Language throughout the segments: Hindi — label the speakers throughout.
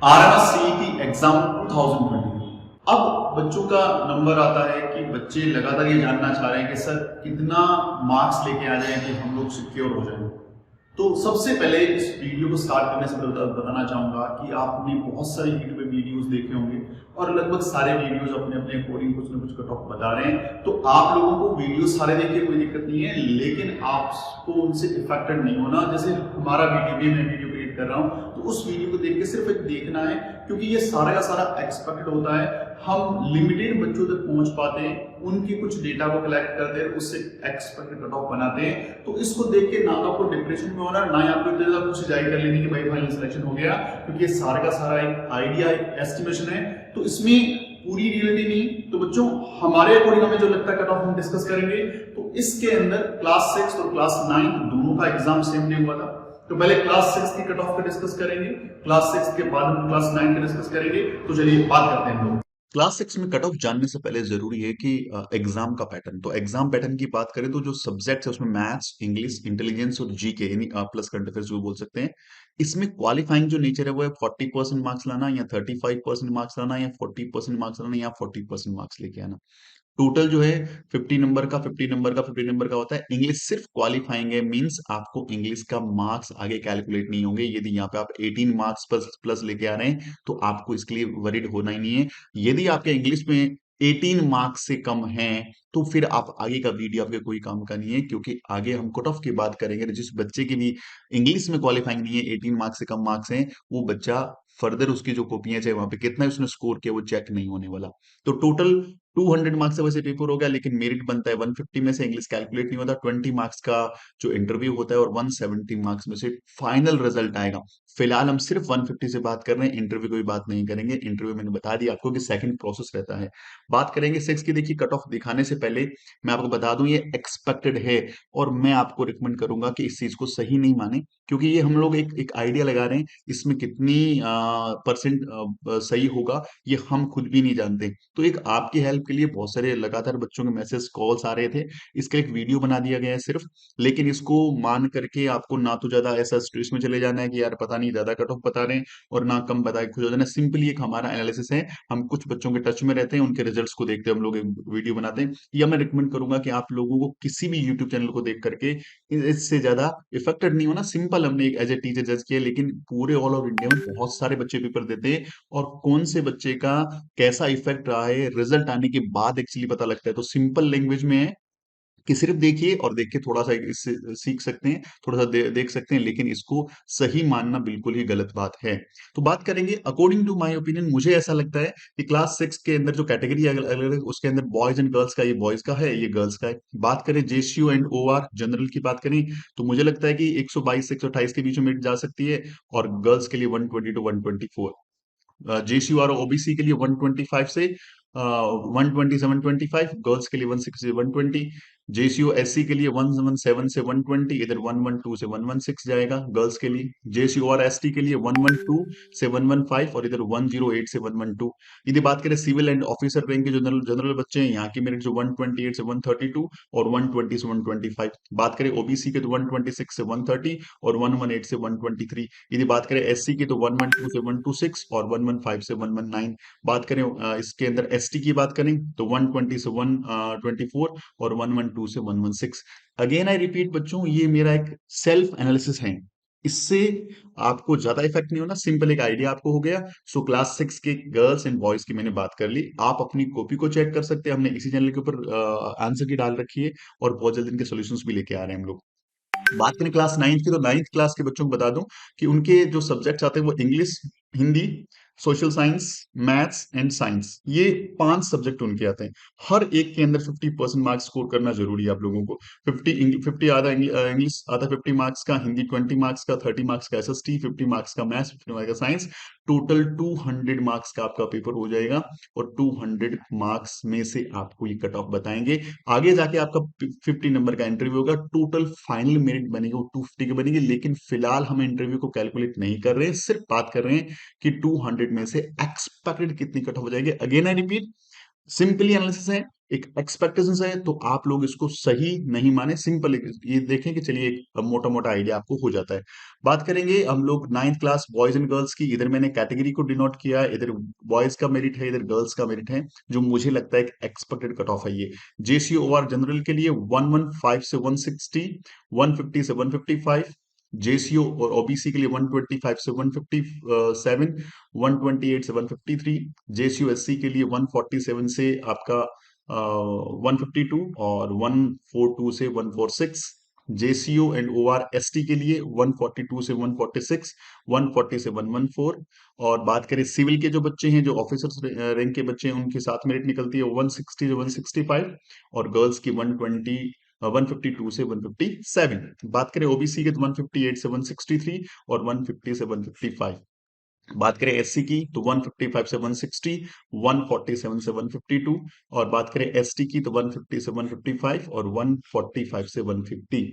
Speaker 1: RMS CET exam 2020। अब बच्चों का नंबर आता है कि बच्चे लगातार ये जानना चाह रहे हैं कि सर कितना मार्क्स लेके आ जाए कि हम लोग सिक्योर हो जाएं। तो सबसे पहले इस वीडियो को स्टार्ट करने से पहले बताना चाहूंगा कि आपने बहुत सारे यूट्यूब पे वीडियोस देखे होंगे और लगभग सारे वीडियोस अपने अपने अकॉर्डिंग कुछ ना कुछ कट ऑफ बता रहे हैं। तो आप लोगों को वीडियो सारे देखिए, कोई दिक्कत नहीं है, लेकिन आपको उनसे इफेक्टेड नहीं होना। जैसे हमारा वीडियो भी, मैं वीडियो क्रिएट कर रहा हूं तो उस वीडियो को देख के सिर्फ एक देखना है, क्योंकि ये सारा का सारा एक्सपेक्टेड होता है। हम लिमिटेड बच्चों तक पहुंच पाते हैं, उनके कुछ डेटा को कलेक्ट करते हैं, उससे एक्सपेक्टेड कट ऑफ बनाते हैं। तो इसको देख के ना तो आपको डिप्रेशन में होना, ना ही आपको इतना ज्यादा खुशी जाहिर कर लेनी कि भाई फाइनल सिलेक्शन हो गया, क्योंकि ये सारा का सारा एक आइडिया, एक एस्टिमेशन है। तो इसमें पूरी रियलिटी नहीं। तो बच्चों, हमारे अकॉर्डिंग हमें जो लगता है कट ऑफ हम डिस्कस करेंगे। तो इसके अंदर क्लास 6 और क्लास 9 दोनों का एग्जाम सेम नहीं हुआ था। तो पहले क्लास 6 की कट ऑफ का डिस्कस करेंगे, क्लास 6 के बाद हम क्लास 9 का डिस्कस करेंगे। तो चलिए बात करते हैं हम लोग। क्लास 6 में कट ऑफ जानने से पहले जरूरी है कि एग्जाम का पैटर्न। तो एग्जाम पैटर्न की बात करें तो जो सब्जेक्ट्स है उसमें मैथ्स, इंग्लिश, इंटेलिजेंस और जीके यानी प्लस करंट अफेयर्स जो बोल सकते हैं। इसमें क्वालिफाइंग जो नेचर है वो है 40% मार्क्स लाना, या 35% मार्क्स लाना, या 40% मार्क्स लाना, या 40% मार्क्स लेके आना। टोटल जो है 50 नंबर का 50 नंबर का 50 नंबर का होता है। इंग्लिश सिर्फ क्वालिफाइंग है, मींस आपको इंग्लिश का मार्क्स आगे कैलकुलेट नहीं होंगे। यदि यहाँ पे आप 18 मार्क्स प्लस प्लस लेके आ रहे हैं तो आपको इसके लिए वरीड होना ही नहीं है। यदि आपके इंग्लिश में 18 मार्क्स से कम हैं तो फिर आप आगे का वीडियो आपके कोई काम का नहीं है, क्योंकि आगे हम कट ऑफ की बात करेंगे तो जिस बच्चे की भी इंग्लिश में क्वालिफाइंग नहीं है, 18 मार्क्स से कम मार्क्स हैं, वो बच्चा फर्दर उसकी जो कॉपियां चाहे वहां पे कितना उसने स्कोर किया वो चेक नहीं होने वाला। तो टोटल 200 मार्क्स से वैसे पेपर हो गया, लेकिन मेरिट बनता है 150 में से, इंग्लिश कैलकुलेट नहीं होता। 20 मार्क्स का जो इंटरव्यू होता है और 170 मार्क्स में से फाइनल रिजल्ट आएगा। फिलहाल हम सिर्फ 150 से बात कर रहे हैं, इंटरव्यू की भी बात नहीं करेंगे। इंटरव्यू मैंने बता दिया आपको कि सेकंड प्रोसेस रहता है। बात करेंगे 6 की। देखिए, कट ऑफ दिखाने से पहले मैं आपको बता दूं ये एक्सपेक्टेड है, और मैं आपको रिकमेंड करूंगा कि इस चीज को सही नहीं माने, क्योंकि ये हम लोग एक एक आइडिया लगा रहे हैं। इसमें कितनी परसेंट सही होगा ये हम खुद भी नहीं जानते। तो एक आपकी हेल्प के लिए बहुत सारे लगातार बच्चों के मैसेज कॉल्स आ रहे थे, इसका एक वीडियो बना दिया गया है सिर्फ। लेकिन इसको मान करके आपको ना तो ज्यादा ऐसा स्ट्रेस में चले जाना है कि यार पता नहीं ज्यादा कट ऑफ बता रहे हैं, और ना कम बता के खुश हो जाना। सिंपली एक हमारा एनालिसिस है, हम कुछ बच्चों के टच में रहते हैं, उनके रिजल्ट्स को देखते हैं हम लोग एक वीडियो बनाते हैं। या मैं रिकमेंड करूंगा कि आप लोगों को किसी भी यूट्यूब चैनल को देख करके इससे ज्यादा इफेक्टेड नहीं होना। सिंपल हमने एक एज ए टीचर जज किया, लेकिन पूरे ऑल ओवर इंडिया में बहुत सारे बच्चे पेपर देते हैं, और कौन से बच्चे का कैसा इफेक्ट रहा है रिजल्ट आने के बाद एक्चुअली पता लगता है। तो सिंपल लैंग्वेज में है कि सिर्फ देखिए और देख के थोड़ा सा इससे सीख सकते हैं, थोड़ा सा देख सकते हैं, लेकिन इसको सही मानना बिल्कुल ही गलत बात है। तो बात करेंगे अकॉर्डिंग टू माय ओपिनियन, मुझे ऐसा लगता है कि क्लास 6 के अंदर जो कैटेगरी अलग है उसके अंदर बॉयज एंड गर्ल्स का, ये बॉयज का है, ये गर्ल्स का है। बात करें जेसीयू एंड ओआर जनरल की बात करें तो मुझे लगता है कि 122 से 128 के बीच में मिल जा सकती है, और गर्ल्स के लिए 120 टू 124। जेसीयू और ओबीसी के लिए 125 से 120 से 125, गर्ल्स के लिए 160 से 120। जेसीयू एससी के लिए 117 से 120, इधर 112 से 116 जाएगा गर्ल्स के लिए। जेसीयू और एसटी के लिए 112 से 115, और इधर 108 से 112। यदि बात करें सिविल एंड ऑफिसर रैंक के जो जनरल जनरल बच्चे हैं, यहाँ की मेरिट जो 128 से 132 और 120 से 125। बात करें ओबीसी के तो 126 से 130 और 118 से 123। यदि बात करें एससी की तो 112 से 126 और 115 से 119। बात करें इसके अंदर एसटी की बात करें तो 120 से 124 और 112 से 116। अगेन आई रिपीट बच्चों, ये मेरा एक सेल्फ एनालिसिस है, इससे आपको ज्यादा इफेक्ट नहीं होना। सिंपल एक आइडिया आपको हो गया। सो क्लास 6 के गर्ल्स एंड बॉयज की मैंने बात कर ली, आप अपनी कॉपी को चेक कर सकते हैं, हमने इसी चैनल के ऊपर आंसर की डाल रखी है, और बहुत जल्दी इनके सॉल्यूशंस भी लेके आ रहे हैं हम लोग। बात करें क्लास 9 की तो 9th क्लास के बच्चों को बता दूं कि उनके जो सब्जेक्ट्स आते हैं वो English, Hindi, social science, maths and science, ये 5 सब्जेक्ट उनके आते हैं। हर एक के अंदर 50% मार्क्स स्कोर करना जरूरी है आप लोगों को। 50 आधा इंग्लिश, आधा 50 मार्क्स का हिंदी, 20 मार्क्स का, 30 मार्क्स का एसएसटी, 50 मार्क्स का मैथ्स, 50 मार्क्स का साइंस। टोटल 200 मार्क्स का आपका पेपर हो जाएगा, और 200 मार्क्स में से आपको ये कट ऑफ बताएंगे। आगे जाके आपका 50 नंबर का इंटरव्यू होगा, टोटल फाइनल मेरिट बनेगी वो 250 की बनेगी। लेकिन फिलहाल हम इंटरव्यू को कैलकुलेट नहीं कर रहे हैं, सिर्फ बात कर रहे हैं कि 200 में से एक्सपेक्टेड कितनी कट ऑफ हो जाएगी। Again I repeat, simply analysis है, एक एक्सपेक्टेशंस है, तो आप लोग इसको सही नहीं माने, सिंपल ये देखें कि चलिए एक मोटा मोटा आइडिया आपको हो जाता है। बात करेंगे हम लोग 9th class boys and girls की। इधर मैंने कैटेगरी को डिनोट किया है, इधर बॉयज का मेरिट है, इधर गर्ल्स का मेरिट है, जो मुझे लगता है एक एक्सपेक्टेड कट ऑफ है। ये जेसीओआर जनरल के लिए 115 से 160, 150 से 155, जेसीओ और ओबीसी के लिए 125 से 157, 128 से 153, जेसीओ एससी के लिए 147 से आपका 152 और 142 से 146, जेसीओ एंड ओआर एसटी के लिए 142 से 146, 140 से 114। और बात करें सिविल के जो बच्चे हैं, जो ऑफिसर्स रैंक के बच्चे हैं, उनके साथ मेरिट निकलती है 160 से 165, और गर्ल्स की 120 152 से 157। बात करें ओबीसी के तो 158 से 163 और 150 से 155। बात करें एससी की तो 155 से 160, 147 से 152, और बात करें एसटी की तो 150 से 155 और 145 से 150।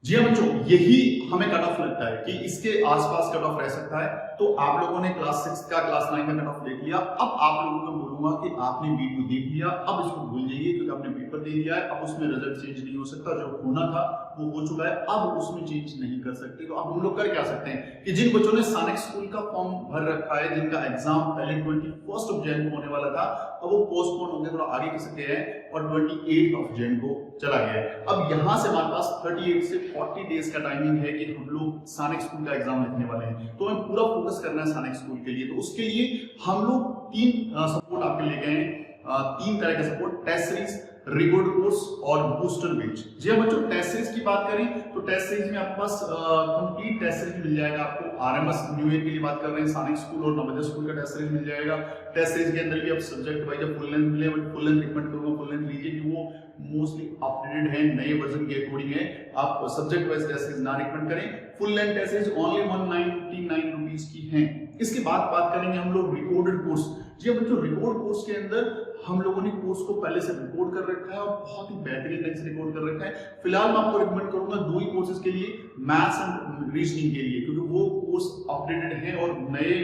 Speaker 1: जी हाँ बच्चों, यही हमें कट ऑफ लगता है कि इसके आसपास कट ऑफ रह सकता है। तो आप लोगों ने क्लास 6 का क्लास 9 का कट ऑफ देख लिया। अब आप लोगों को बोलूंगा कि आपने वीडियो देख लिया, अब इसको भूल जाइए क्योंकि आपने पेपर दे दिया है। अब उसमें रिजल्ट चेंज नहीं हो सकता, जो होना था वो हो चुका है, अब उसमें चेंज नहीं कर सकते। तो अब हम लोग कर क्या सकते हैं कि जिन बच्चों ने सैनिक स्कूल का फॉर्म भर रखा है, जिनका एग्जाम पहले 21 जैन को होने वाला था, अब वो पोस्टपोन हो गया, थोड़ा आगे कर सकते हैं, और 28 जैन को चला गया है। अब यहां से हमारे पास 38 से 40 डेज का टाइमिंग है कि हम लोग सैनिक स्कूल का एग्जाम लिखने वाले हैं। तो हमें पूरा फोकस करना है सैनिक स्कूल के लिए। तो उसके लिए हम लोग 3 सपोर्ट आपके ले गए हैं, 3 तरह का support: test series, record course और बूस्टर बैच। जी हाँ बच्चों, टेस्ट सीरीज की बात करें तो टेस्ट सीरीज में आपके पास कंप्लीट टेस्ट सीरीज मिल जाएगा आपको। आरएमएस न्यू ईयर के लिए बात कर रहे हैं, सैनिक स्कूल और नवोदय स्कूल का टेस्ट सीरीज मिल जाएगा। टेस्ट सीरीज के अंदर भी आप सब्जेक्ट वाइज फुल लेंथ मिले, बट फुल लेंथ रिकमेंड करूंगा फुल लेंथ लीजिए कि वो मोस्टली अपडेटेड है, नए वर्जन के अकॉर्डिंग है। आप सब्जेक्ट वाइज टेस्ट सीरीज ना रिकमेंड करें। Full length test series only 199 rupees की है। इसके बाद बात करेंगे हम लोग रिकॉर्डेड कोर्स। जी हाँ बच्चों, रिकॉर्ड कोर्स के अंदर हम लोगों ने कोर्स को पहले से रिकॉर्ड कर रखा है और बहुत ही बेहतरीन ढंग से रिकॉर्ड कर रखा है। फिलहाल मैं आपको रिकमेंड करूंगा 2 ही कोर्सेज के लिए, मैथ्स एंड रीजनिंग के लिए, क्योंकि वो कोर्स अपडेटेड है और नए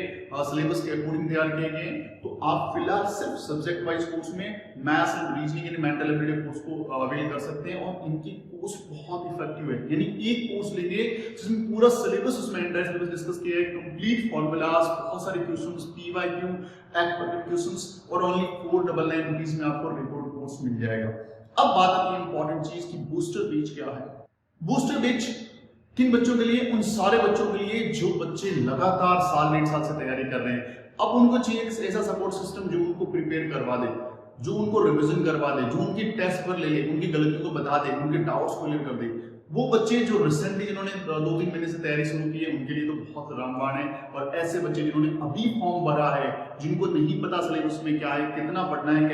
Speaker 1: सिलेबस के अकॉर्डिंग तैयार किए गए हैं। तो आप फिलहाल सिर्फ सब्जेक्ट वाइज कोर्स में मैथ्स एंड रीजनिंग यानी मेंटल एबिलिटी कोर्स को अवेल कर सकते हैं, और इनकी कोर्स बहुत इफेक्टिव है। यानी एक कोर्स लेंगे जिसमें पूरा सिलेबस, उसमें एंटायर सिलेबस डिस्कस किया है, कंप्लीट फॉर्मूलाज, बहुत सारे क्वेश्चंस, पीवाईक्यू, एक्ट क्वेश्चंस, और ओनली 499 रुपीज में आपको रिकॉर्ड कोर्स मिल जाएगा। अब बात आती है इंपॉर्टेंट चीज की बूस्टर बैच क्या है। बूस्टर बैच किन बच्चों के लिए? उन सारे बच्चों के लिए जो बच्चे लगातार साल 1.5 साल से तैयारी कर रहे हैं। अब उनको चाहिए ऐसा सपोर्ट सिस्टम जो उनको प्रिपेयर करवा दे, जो उनको रिवीजन करवा दे, जो उनकी टेस्ट पर ले ले, उनकी गलतियों को बता दे, उनके डाउट्स को क्लियर कर दे। वो बच्चे जो रिसेंटली जिन्होंने 2-3 महीने से तैयारी शुरू की है, उनके लिए तो बहुत रामबाण है। और ऐसे बच्चे जिन्होंने अभी फॉर्म भरा है, जिनको नहीं पता सिलेबस में क्या है, कितना पढ़ना है,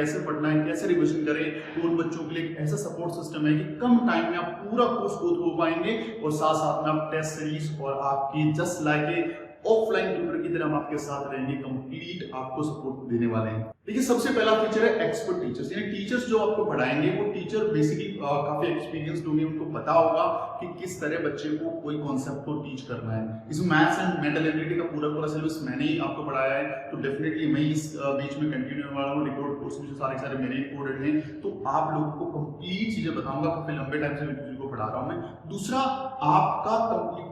Speaker 1: कैसे रिवीजन करें, तो उन बच्चों के लिए एक ऐसा सपोर्ट सिस्टम है कि कम टाइम में आप पूरा कोर्स गो थ्रू पाएंगे, और साथ साथ में आप टेस्ट सीरीज और आपकी जस्ट लाइक ऑफलाइन ट्यूटर की तरह हम आपके साथ रहेंगे, कंप्लीट आपको सपोर्ट देने वाले हैं। देखिए, सबसे पहला फीचर है एक्सपर्ट टीचर्स। यानी टीचर्स जो आपको पढ़ाएंगे वो टीचर बेसिकली काफी एक्सपीरियंस्ड होंगे, उनको पता होगा कि किस तरह बच्चे को कोई कॉन्सेप्ट को टीच करना है। इसमें मैथ्स एंड मेंटल एबिलिटी का पूरा सिलेबस मैंने ही आपको पढ़ाया है, तो डेफिनेटली मैं इस बीच में कंटिन्यू होने वाला हूँ। रिकॉर्ड कोर्स में जो सारे मेरे रिकॉर्डेड हैं, तो आप लोगों को कंप्लीट चीजें बताऊंगा। काफी लंबे टाइम से चीजों को पढ़ा रहा हूँ मैं। दूसरा, आपका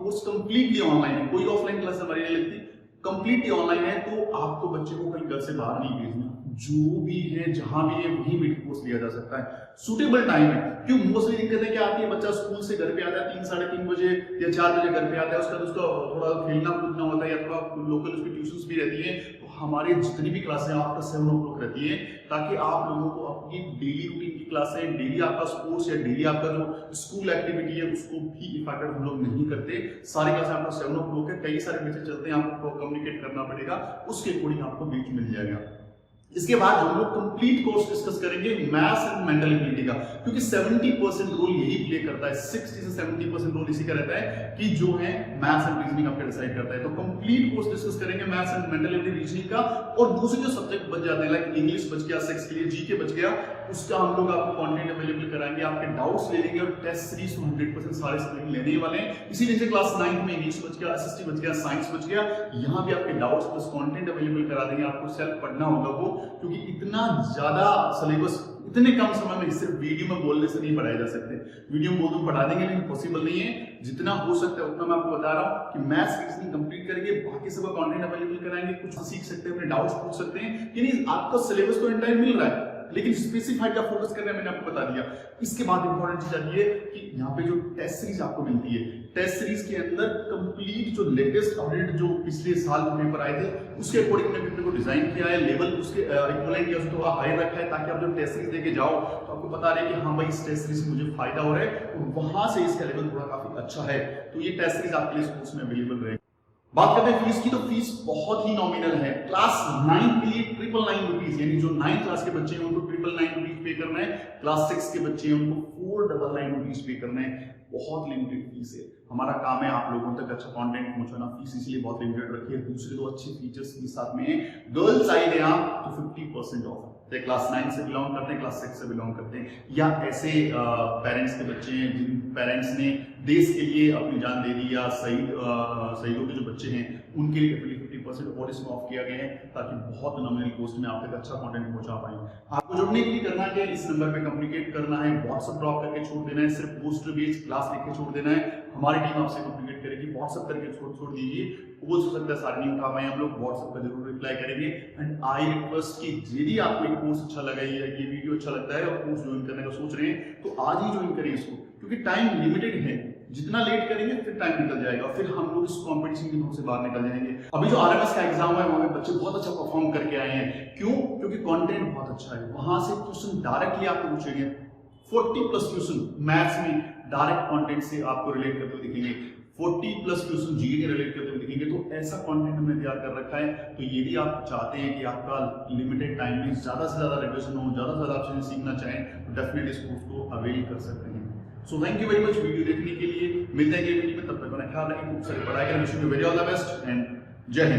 Speaker 1: कोर्स कंप्लीटली ऑनलाइन है, कोई ऑफलाइन क्लास हमारी नहीं लगती, कंप्लीटली ऑनलाइन है। तो आपको बच्चे को कहीं घर से बाहर नहीं भेजना, जो भी है जहां भी है वहीं बैठ कोर्स लिया जा सकता है। सूटेबल टाइम है, क्यों मोस्टली दिक्कतें क्या आती है, बच्चा स्कूल से घर पे आता है 3-3:30 बजे या 4 बजे घर पे आता है, उसका तो उसका थोड़ा खेलना कूदना होता है या थोड़ा लोकल उसकी ट्यूशंस भी रहती है। तो हमारी जितनी भी क्लासें आफ्टर 7 o'clock रहती है, ताकि आप लोगों को अपनी डेली रूटीन की क्लासें, डेली आपका स्पोर्ट्स या डेली आपका जो स्कूल एक्टिविटी है उसको भी इफेक्टेड हम लोग नहीं करते। सारी क्लासें आपका 7 o'clock है, कई सारे बच्चे चलते हैं, आपको कम्युनिकेट करना पड़ेगा, उसके अकॉर्डिंग आपको बीच मिल जाएगा। इसके बाद हम लोग कंप्लीट कोर्स डिस्कस करेंगे मैथ्स एंड मेंटल एबिलिटी का, क्योंकि 70% रोल यही प्ले करता है, 60 से 70% रोल इसी का रहता है कि जो है मैथ्स एंड रीजनिंग आपका डिसाइड करता है। तो कंप्लीट कोर्स डिस्कस करेंगे maths and mental ability reasoning का। और दूसरे जो सब्जेक्ट बच जाते हैं, लाइक इंग्लिश बच गया, सेक्स के लिए जीके बच गया, उसका हम लोग आपको कंटेंट अवेलेबल कराएंगे, आपके डाउट्स ले लेंगे, और टेस्ट सीरीज 100% सारे सब्जेक्ट लेने वाले हैं। इसीलिए से क्लास 9 में इंग्लिश बच गया, एसएसटी बच गया, साइंस बच गया, यहाँ भी आपके डाउट्स प्लस कंटेंट अवेलेबल करा देंगे। आपको सेल्फ पढ़ना होगा वो, क्योंकि इतना ज्यादा सिलेबस, उतने कम समय में सिर्फ वीडियो में बोलने से नहीं पढ़ाए जा सकते। वीडियो में बोल तो पढ़ा देंगे लेकिन पॉसिबल नहीं है। जितना हो सकता है उतना मैं आपको बता रहा हूँ कि मैथ्स रीजनिंग कंप्लीट करके बाकी सब कंटेंट अवेलेबल कराएंगे, कुछ सीख सकते हैं, अपने डाउट्स पूछ सकते हैं। यानी आपको सिलेबस तो एंटायर मिल रहा है लेकिन स्पेसिफाइड क्या फोकस कर रहे हैं मैंने आपको बता दिया। इसके बाद इंपॉर्टेंट चीज आती है कि यहाँ पे जो टेस्ट सीरीज आपको मिलती है, टेस्ट सीरीज के अंदर कंप्लीट जो लेटेस्ट अपडेट जो पिछले साल जो पेपर आए थे उसके अकॉर्डिंग मैंने पेपर को डिजाइन किया है, लेवल उसके इक्वलेंट किया, उसको थोड़ा हाई रखा है ताकि आप जब टेस्ट सीरीज देके जाओ तो आपको बता रहे कि हाँ भाई इस टेस्ट सीरीज से मुझे फायदा हो रहा है और वहां से इसका लेवल थोड़ा काफी अच्छा है। तो ये टेस्ट सीरीज आपके लिए स्कूल्स में अवेलेबल रहेगी। बात करते हैं फीस की, तो फीस बहुत ही नॉमिनल है। क्लास 9 के लिए 999 रुपीज, यानी जो 9th क्लास के बच्चे हैं उनको 999 रुपीज पे करना है। क्लास 6 के बच्चे हैं उनको 499 रुपीज पे करना है। बहुत लिमिटेड फीस है। हमारा काम है आप लोगों तक अच्छा कंटेंट पहुंचाना, फीस इसलिए बहुत लिमिटेड रखी है। दूसरे दो अच्छे फीचर्स के साथ में गर्ल्स आए हैं आप तो 50% ऑफ, क्लास 9 से बिलोंग करते हैं, क्लास 6 से बिलोंग करते हैं, या ऐसे पेरेंट्स के बच्चे हैं जिन पेरेंट्स ने देश के लिए अपनी जान दे दी, या शहीदों के जो बच्चे हैं उनके लिए 50% और इसमें ऑफ किया गया है ताकि बहुत नॉमिनल कॉस्ट में आप तक अच्छा कंटेंट पहुंचा पाएं। आपको जुड़ने के लिए करना क्या है, इस नंबर पे कम्युनिकेट करना है, व्हाट्सएप ड्रॉप करके छोड़ देना है, सिर्फ पोस्ट बेस्ड क्लास लिख के छोड़ देना है। हमारी टीम आपसे कम्युनिकेट करेगी, व्हाट्सएप करके छोड़ दीजिए। कॉल्स हो सकता है सारे नहीं उठा पाए हम लोग, व्हाट्सएप पर जरूर रिप्लाई करेंगे। एंड आई रिक्वेस्ट कि यदि आपको एक कोर्स अच्छा लगा या ये वीडियो अच्छा लगता है और कोर्स ज्वाइन करने का सोच रहे हैं तो आज ही ज्वाइन करें इसको, क्योंकि टाइम लिमिटेड है। जितना लेट करेंगे फिर टाइम निकल जाएगा, फिर हम लोग इस कंपटीशन की धूम से बाहर निकल जाएंगे। अभी जो आरएमएस का एग्जाम है वहां पे बच्चे बहुत अच्छा परफॉर्म करके आए हैं। क्यों? क्योंकि कंटेंट बहुत अच्छा है। वहां से क्वेश्चन डायरेक्टली आपको पूछेंगे, 40+ क्वेश्चन मैथ्स में डायरेक्ट कंटेंट से आपको रिलेट करते हुए दिखेंगे, 40+ क्वेश्चन जीके के रिलेट करते हुए दिखेंगे। तो ऐसा कंटेंट हमने तैयार कर रखा है। तो यदि आप चाहते हैं कि आपका लिमिटेड टाइम में ज्यादा से ज्यादा रिविजन हो, ज्यादा से ज्यादा आप चीजें सीखना चाहें तो डेफिनेटली इस कोर्स को अवेल कर सकते हैं। So thank you very much video देखने के लिए। मिलते हैं अगली वीडियो में, तब तक अपना ख्याल रखें, खूब सारी पढ़ाई करें। Wish you very all the best and जय हिंद।